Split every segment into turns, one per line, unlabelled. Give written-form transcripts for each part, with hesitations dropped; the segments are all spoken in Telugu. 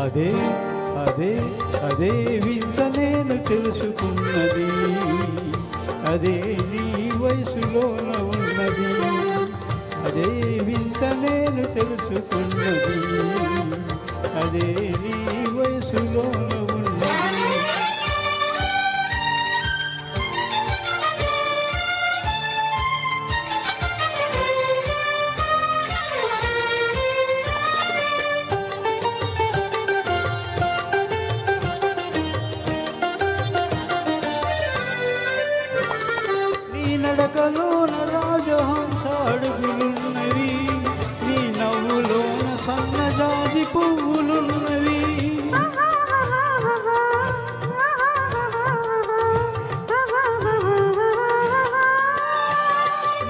అదే అదే అదే వింత నేను తెలుసుకున్నది, అదే నీ వయసులోన ఉన్నది. అదే వింత నేను తెలుసుకున్నది, అదే నీ వయసులోన ఉన్నది. నడకలోన రాజహంస అడుగులున్నవి, నీ నవ్వులోన సన్నజాజి పువ్వులున్నవి.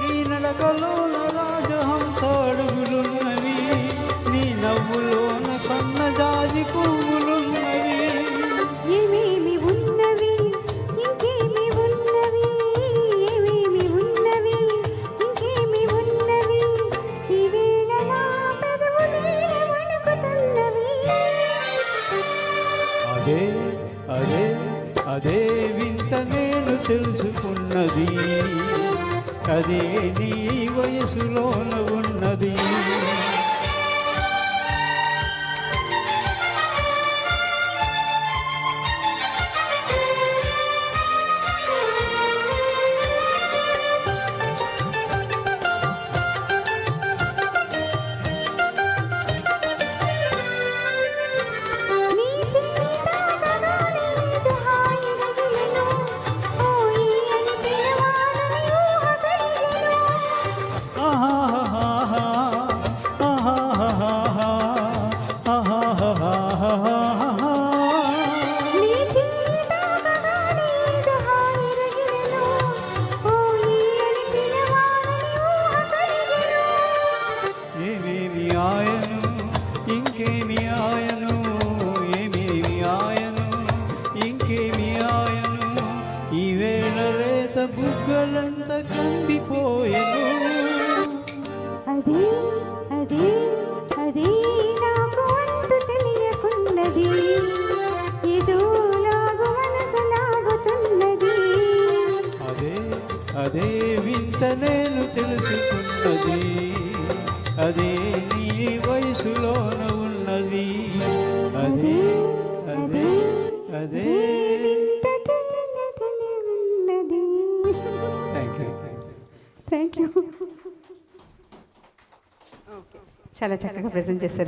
నీ నడకలోన రాజహంస అడుగులున్నవి, నీ నవ్వులోన సన్నజాజి పువ్వులున్నవి.
ఏమేమి ఉన్నవి ఇంకేమి ఉన్నవి, ఏమేమి ఉన్నవి ఇంకేమి ఉన్నవి, ఈ వేళ నా పెదవులే వణుకుతున్నవి.
అదే అదే అదే వింత నేను తెలుసుకున్నది, అదే నీ వయసులోన ఉన్నది. ఏమేమి ఆయను ఇంకేమి ఆయను, ఏమేమి ఆయను ఇంకేమి ఆయను, ఈ వేళ లేత బుగ్గలంత కందిపోయెను.
అదే అదే అదే నాకు అంతు తెలియకున్నది, ఏదో లాగు మనసు లాగుతున్నది.
అదే అదే వింత నేను తెలుసుకున్నది, అదే నీ వయసులోన ఉన్నది. అదే అదే అదే
వింత ఉన్నది. Thank you. చాలా చక్కగా ప్రెజెంట్ చేశారు.